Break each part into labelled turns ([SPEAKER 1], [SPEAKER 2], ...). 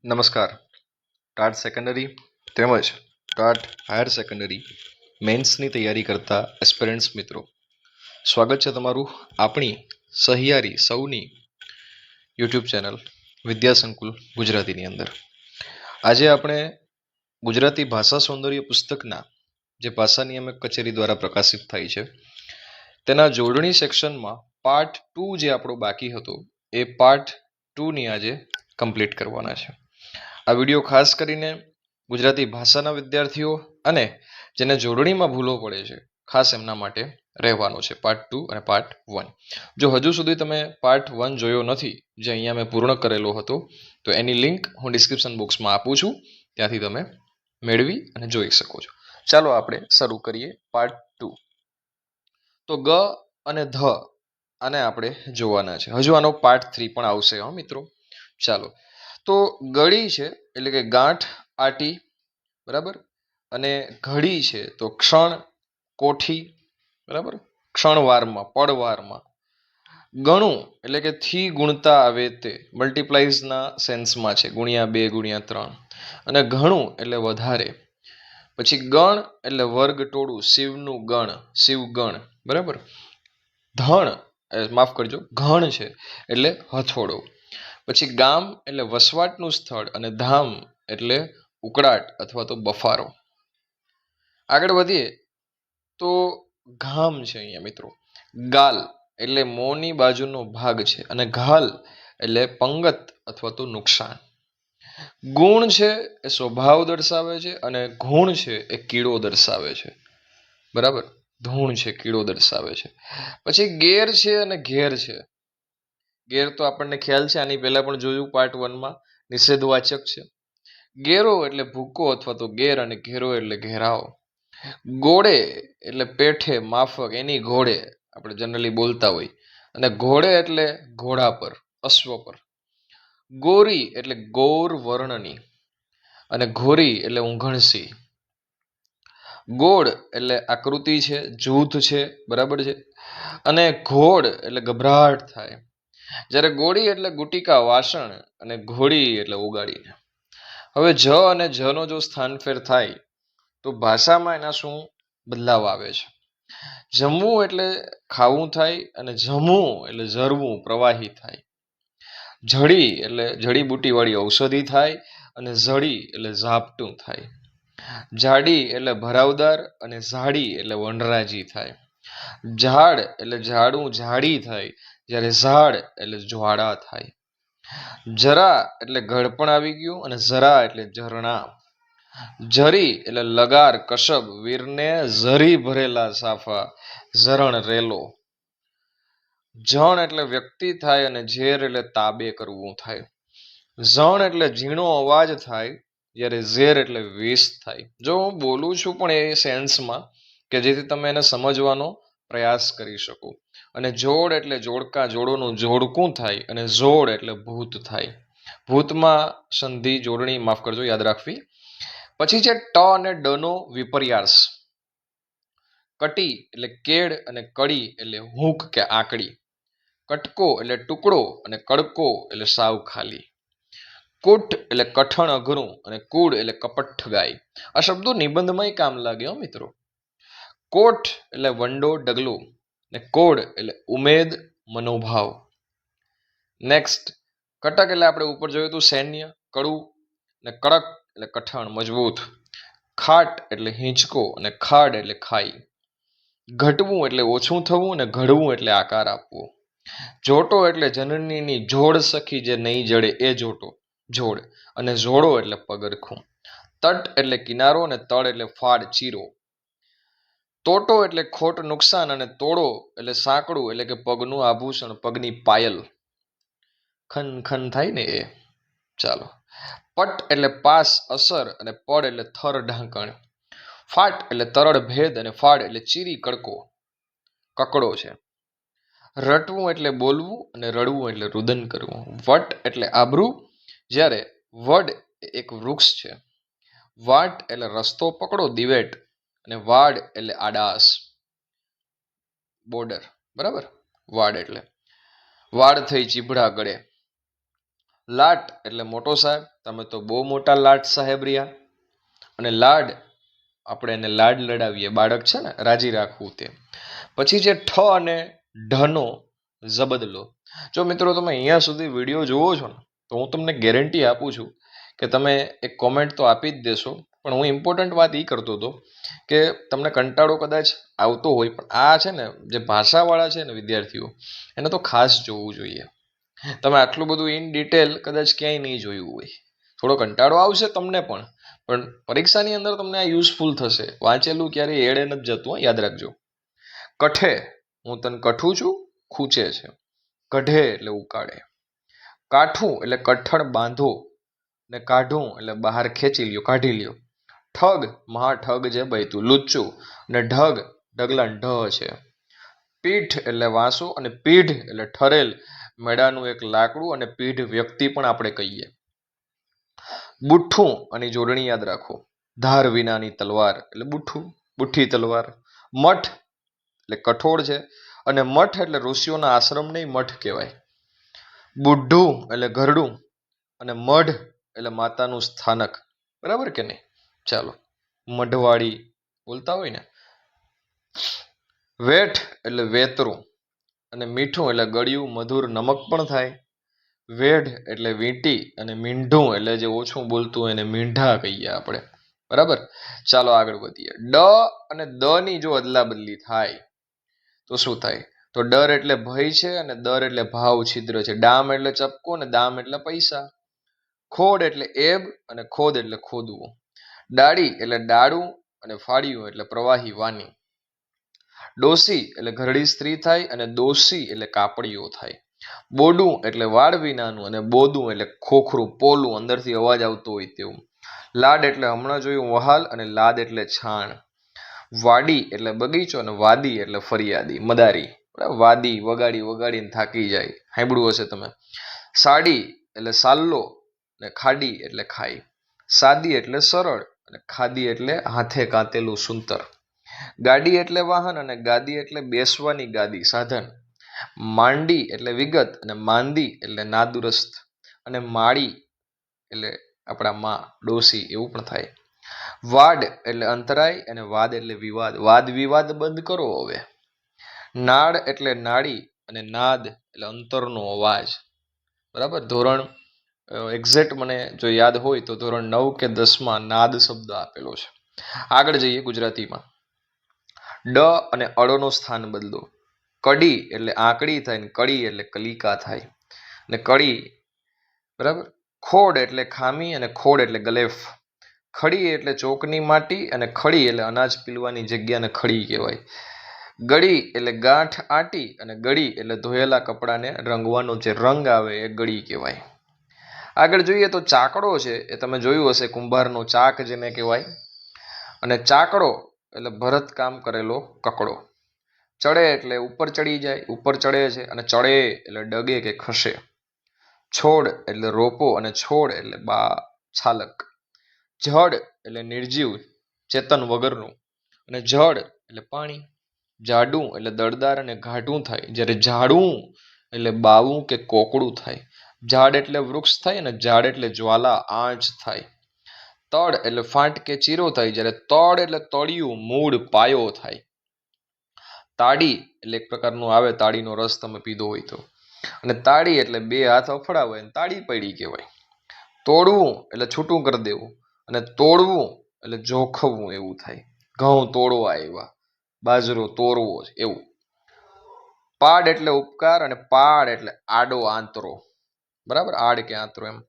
[SPEAKER 1] નમસ્કાર. TAT secondary તેમજ TAT higher secondary મેન્સની તૈયારી કરતા એસ્પિરન્ટ્સ મિત્રો, સ્વાગત છે તમારું આપણી સહિયારી સૌની યુટ્યુબ ચેનલ વિદ્યાસંકુલ ગુજરાતીની અંદર. આજે આપણે ગુજરાતી ભાષા સૌંદર્ય પુસ્તકના જે ભાષા નિયામક કચેરી દ્વારા પ્રકાશિત થાય છે તેના જોડણી સેક્શનમાં પાર્ટ 2 જે આપણો બાકી હતો એ પાર્ટ 2ની આજે કમ્પ્લીટ કરવાના છે. આ વિડીયો ખાસ કરીને ગુજરાતી ભાષાના વિદ્યાર્થીઓ અને જેને જોડણીમાં ભૂલો પડે છે ખાસ એમના માટે રહેવાનો છે પાર્ટ 2 અને પાર્ટ 1. જો હજુ સુધી તમે પાર્ટ 1 જોયો નથી, જે અહીંયા મેં પૂર્ણ કરેલો હતો, તો એની લિંક હું ડિસ્ક્રિપ્શન બોક્સમાં આપું છું, ત્યાંથી તમે મેળવી અને જોઈ શકો છો. ચાલો આપણે શરૂ કરીએ પાર્ટ 2. તો ગ અને ધ આને આપણે જોવાના છે. હજુ આનો પાર્ટ 3 પણ આવશે મિત્રો. ચાલો, તો ગળી છે એટલે કે ગાંઠ, આટી, બરાબર, અને ઘડી છે તો ક્ષણ, કોઠી, બરાબર, ક્ષણવારમાં, પળવારમાં. ગણું એટલે કે થી ગુણતા આવે તે, મલ્ટીપ્લાઇઝના સેન્સમાં છે, ગુણ્યા 2 ગુણ્યા 3. અને ઘણું એટલે વધારે. પછી ગણ એટલે વર્ગ ટોળું, શિવનું ગણ, શિવગણ, બરાબર. ધણ, માફ કરજો, ઘણ છે એટલે હથોડો. પછી ગામ એટલે વસવાટનું સ્થળ અને ધામ એટલે ઉકળાટ અથવા તો બફારો. આગળ વધીએ તો ઘામ છે અહીંયા મિત્રો. ગાલ એટલે મોંની બાજુનો ભાગ છે અને ઘાલ એટલે પંગત અથવા તો નુકસાન. ગુણ છે એ સ્વભાવ દર્શાવે છે અને ગુણ છે એ કીડો દર્શાવે છે, બરાબર. ધૂણ છે, કીડો દર્શાવે છે. પછી ગેર છે અને ઘેર છે. ગેર તો આપણને ખ્યાલ છે, આની પહેલા પણ જોયું પાર્ટ 1માં, નિષેધવાચક છે. ગેરો એટલે ભૂકો અથવા તો ગેર, અને ઘેરો એટલે ઘેરાવો. ગોળે એટલે પેઠે, માફક, એની ઘોડે આપણે જનરલી બોલતા હોય. અને ઘોડે એટલે ઘોડા પર, અશ્વ પર. ગોરી એટલે ગૌર વર્ણની અને ઘોરી એટલે ઊંઘણસી. ગોળ એટલે આકૃતિ છે, જૂથ છે, બરાબર છે. અને ઘોડ એટલે ગભરાટ થાય. જ્યારે ગોળી એટલે ગુટિકા, વાસણ, અને ઘોડી એટલે ઉગાડીને. હવે જ અને જનો જો સ્થાનફેર થાય તો ભાષામાં એના શું બદલાવ આવે છે. જમવું એટલે ખાવું થાય અને જમવું એટલે ઝરવું, પ્રવાહી થાય. જડી એટલે જડીબુટી વાળી ઔષધિ થાય અને ઝડી એટલે ઝાપટું થાય. જાડી એટલે ભરાવદાર અને ઝાડી એટલે વનરાજી થાય. ઝાડ એટલે ઝાડું ઝાડી થાય, જ્યારે ઝાડ એટલે જ્વાળા થાય. જરા એટલે ઘડપણ આવી ગયું અને જરા એટલે ઝરણા. ઝરી એટલે લગાર, કશબ, વીરને ઝરી ભરેલા સાફા, ઝરણ રેલો. જણ એટલે વ્યક્તિ થાય અને ઝેર એટલે તાબે કરવું થાય. ઝણ એટલે ઝીણો અવાજ થાય, જ્યારે ઝેર એટલે વિષ થાય. જો હું બોલું છું પણ એ સેન્સમાં કે જેથી તમે એને સમજવાનો પ્રયાસ કરી શકો. અને જોડ એટલે જોડકા, જોડોનું જોડકું થાય. અને જોડ એટલે ભૂત થાય. ભૂતમાં સંધિ, જોડણી, માફ કરજો, યાદ રાખવી. પછી છે ટ અને ડનો વિપર્યાસ. કટી એટલે કેડ અને કડી એટલે હૂંક કે આકડી. કટકો એટલે ટુકડો અને કડકો એટલે સાવ ખાલી. કુટ એટલે કઠણ, અઘરું, અને કુડ એટલે કપટ ગાય. આ શબ્દો નિબંધમાં કામ લાગે મિત્રો. કોટ એટલે વંડો, ડગલો, ને કોડ એટલે ઉમેદ, મનોભાવ. નેક્સ્ટ, કટક એટલે આપણે ઉપર જોયું હતું સૈન્ય, કડું, ને કડક એટલે કઠણ, મજબૂત. ખાટ એટલે હિંચકો અને ખાડ એટલે ખાઈ. ઘટવું એટલે ઓછું થવું અને ઘડવું એટલે આકાર આપવો. જોટો એટલે જનનીની જોડ સખી જે નહીં જડે એ જોટો, જોડ. અને જોડો એટલે પગરખું. તટ એટલે કિનારો અને તળ એટલે ફાડ, ચીરો. તોટો એટલે ખોટ, નુકસાન, અને તોડો એટલે સાંકડું એટલે કે પગનું આભૂષણ, પગની પાયલ. ખન ખન થાય ને એ. ચાલો, પટ એટલે પાસ, અસર, અને પડ એટલે થર, ઢાંકણ. ફાટ એટલે તરળ, ભેદ, અને ફાડ એટલે ચીરી, કડકો, કકડો છે. રટવું એટલે બોલવું અને રડવું એટલે રુદન કરવું. વટ એટલે આબરૂ, જ્યારે વડ એક વૃક્ષ છે. વાટ એટલે રસ્તો પકડો, દિવેટ, અને વાડ એટલે આડાસ, બોર્ડર, બરાબર. વાડ એટલે વાડ થઈ ચીભડા ગળે. લાટ એટલે મોટો સાહેબ, તમે તો બહુ મોટા લાડ સાહેબ રહ્યા. અને લાડ, આપણે એને લાડ લડાવીએ, બાળક છે ને રાજી રાખવું તે. પછી જે ઠ અને ઢનો જબદલો. જો મિત્રો તમે અહીંયા સુધી વિડીયો જુઓ છો ને, તો હું તમને ગેરંટી આપું છું કે તમે એક કોમેન્ટ તો આપી જ દેશો. પણ હું ઇમ્પોર્ટન્ટ વાત એ કરતો હતો કે તમને કંટાળો કદાચ આવતો હોય, પણ આ છે ને જે ભાષાવાળા છે ને વિદ્યાર્થીઓ, એને તો ખાસ જોવું જોઈએ. તમે આટલું બધું ઇન ડિટેલ કદાચ ક્યાંય નહીં જોયું હોય. થોડો કંટાળો આવશે તમને પણ પરીક્ષાની અંદર તમને આ યુઝફુલ થશે. વાંચેલું ક્યારેય એડે નથી જતું, યાદ રાખજો. કઠે, હું તને કઠું છું, ખૂંચે છે. કઢે એટલે ઉકાળે. કાઠું એટલે કઠણ બાંધો, ને કાઢું એટલે બહાર ખેંચી લ્યો, કાઢી લ્યો. ઠગ, મહા ઠગ જે બૈતું, લુચ્ચું. ને ઢગ, ઢગલા ઢ છે. પીઠ એટલે વાંસો, અને પીઢ એટલે ઠરેલ, મેળાનું એક લાકડું, અને પીઢ વ્યક્તિ પણ આપણે કહીએ. બુઠ્ઠું, અને જોડણી યાદ રાખો. ધાર વિનાની તલવાર એટલે બુઠ્ઠું, બુઠ્ઠી તલવાર. મઠ એટલે કઠોળ છે, અને મઠ એટલે ઋષિઓના આશ્રમને મઠ કહેવાય. બુઢ્ઢું એટલે ઘરડું, અને મઢ એટલે માતાનું સ્થાનક. બરાબર કે નહીં? ચાલો, મઢવાડી બોલતા હોય ને. વેઠ એટલે વેતરું, અને મીઠું એટલે ગળ્યું મધુર નમક પણ થાય. વેઢ એટલે વીંટી, અને મીંઢું એટલે જે ઓછું બોલતું હોય એને મીંઢા કહીએ આપણે. બરાબર, ચાલો આગળ વધીએ. ડ અને દ ની જો અદલા બદલી થાય તો શું થાય? તો ડર એટલે ભય છે, અને દર એટલે ભાવ છિદ્ર છે. ડામ એટલે ચપકો, અને દામ એટલે પૈસા. ખોડ એટલે એબ, અને ખોદ એટલે ખોદવું. ડાળી એટલે ડાળું, અને ફાળ્યું એટલે પ્રવાહી વાની. ડોસી એટલે ઘરડી સ્ત્રી થાય, અને દોશી એટલે કાપડીઓ થાય. બોડું એટલે વાળ વિનાનું, અને બોદું એટલે ખોખરું, પોલું, અંદરથી અવાજ આવતો હોય તેવું. લાડ એટલે હમણાં જોયું વહાલ, અને લાદ એટલે છાણ. વાડી એટલે બગીચો, અને વાદી એટલે ફરિયાદી, મદારી. વાદી વગાડી વગાડીને થાકી જાય, સાંભળ્યું હશે તમે. સાડી એટલે સાલ્લો, ને ખાડી એટલે ખાઈ. સાદી એટલે સરળ, અને ખાદી એટલે હાથે કાંતેલું સૂતર. ગાડી એટલે વાહન, અને ગાદી એટલે બેસવાની ગાદી, સાધન. માંડી એટલે વિગત, અને માંદી એટલે નાદુરસ્ત. અને માળી એટલે આપણા માં, ડોસી એવું પણ થાય. વાડ એટલે અંતરાય, અને વાદ એટલે વિવાદ. વાદ વિવાદ બંધ કરો હવે. નાળ એટલે નાડી, અને નાદ એટલે અંતરનો અવાજ. બરાબર, ધોરણ એક્ઝેક્ટ મને જો યાદ હોય તો ધોરણ 9 કે 10માં નાદ શબ્દ આપેલો છે. આગળ જઈએ ગુજરાતીમાં. ડ અને અળોનો સ્થાન બદલો. કડી એટલે આંકડી થાય, ને કડી એટલે કલિકા થાય. ને કડી, બરાબર. ખોડ એટલે ખામી, અને ખોડ એટલે ગલેફ. ખડી એટલે ચોકની માટી, અને ખડી એટલે અનાજ પીલવાની જગ્યાને ખડી કહેવાય. ગળી એટલે ગાંઠ આટી, અને ગળી એટલે ધોયેલા કપડાને રંગવાનો જે રંગ આવે એ ગળી કહેવાય. આગળ જોઈએ તો ચાકડો છે, એ તમે જોયું હશે, કુંભારનો ચાક જેને કહેવાય. અને ચાકડો એટલે ભરત કામ કરેલો કકડો. ચડે એટલે ઉપર ચડી જાય, ઉપર ચડે છે. અને ચડે એટલે ડગે કે ખસે. છોડ એટલે રોપો, અને છોડ એટલે બા છાલક. જડ એટલે નિર્જીવ, ચેતન વગરનું. અને જળ એટલે પાણી. જાડું એટલે દળદાર અને ઘાટું થાય, જ્યારે ઝાડું એટલે બાવું કે કોકડું થાય. ઝાડ એટલે વૃક્ષ થાય, અને ઝાડ એટલે જ્વાલા આંચ થાય. તડ એટલે ફાંટ કે ચીરો થાય, જ્યારે તડ એટલે તળિયું, મૂળ, પાયો થાય. તાડી એટલે એક પ્રકારનું આવે, તાડીનો રસ તમે પીધો હોય તો. અને તાળી એટલે બે હાથ અફડાવે, તાળી પડી કહેવાય. તોડવું એટલે છૂટું કરી દેવું, અને તોડવું એટલે જોખવવું એવું થાય. ઘઉં તોડવા આવ્યા, બાજરો તોરવો એવું. પાડ એટલે ઉપકાર, અને પાડ એટલે આડો આંતરો. બરાબર, આડ કે આંતરો એમ.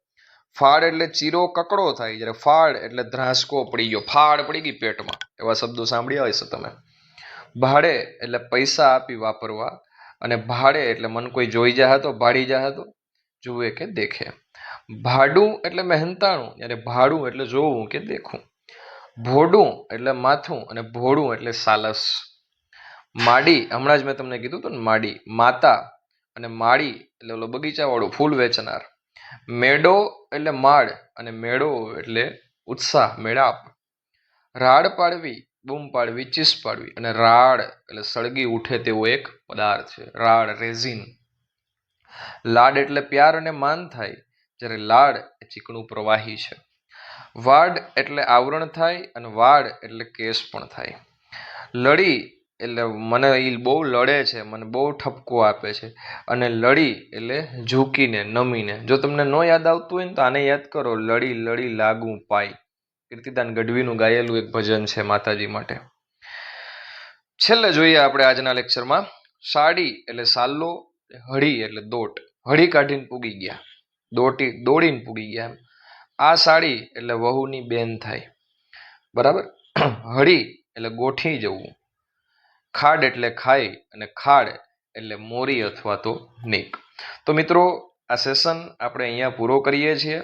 [SPEAKER 1] ફાડ એટલે ચીરો કકડો થાય, જ્યારે ફાડ એટલે ધ્રાસકો પડી ગયો, ફાડ પડી ગઈ પેટમાં, એવા શબ્દો સાંભળ્યા હશે તમે. ભાડે એટલે પૈસા આપી વાપરવા, અને ભાડે એટલે મન કોઈ જોઈ જાય તો, ભાડી જાય તો, જુએ કે દેખે. ભાડું એટલે મહેનતાણું, જ્યારે ભાડું એટલે જોવું કે દેખવું. ભોડું એટલે માથું, અને ભોડું એટલે સાલસ. માડી, હમણાં જ મેં તમને કીધું હતું ને માડી. માતા અને માળી એટલે ઓલો બગીચા વાળું ફૂલ વેચનાર. મેડો એટલે માળ, અને મેળો એટલે ઉત્સાહ, મેળાપ. રાડ પાડવી, બૂમ પાડવી, ચીસ પાડવી. અને રાડ એટલે સળગી ઉઠે તેવો એક પદાર્થ છે, રાડ, રેઝિન. લાડ એટલે પ્યાર અને માન થાય, જ્યારે લાડ એ ચીકણું પ્રવાહી છે. વાડ એટલે આવરણ થાય અને વાડ એટલે કેસ પણ થાય. લડી એટલે મને એ બહુ લડે છે, મને બહુ ઠપકો આપે છે, અને લડી એટલે ઝૂકીને નમીને. જો તમને ન યાદ આવતું હોય ને તો આને યાદ કરો, લડી લડી લાગું પાય. કીર્તિદાન ગઢવીનું ગાયેલું એક ભજન છે માતાજી માટે. છેલ્લે જોઈએ આપણે આજના લેક્ચરમાં, સાડી એટલે સાલ્લો, હળી એટલે દોટ. હળી કાઢીને પૂગી ગયા, દોડીને પૂગી ગયા. આ સાડી એટલે વહુની બેન થાય, બરાબર. હળી એટલે ગોઠી જવું, ખાડ એટલે ખાઈ, અને ખાડ એટલે મોરી અથવા તો નેક. તો મિત્રો, આ સેશન આપણે અહીંયા પૂરો કરીએ છીએ,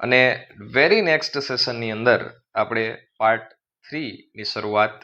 [SPEAKER 1] અને વેરી નેક્સ્ટ સેશનની અંદર આપણે પાર્ટ 3ની શરૂઆત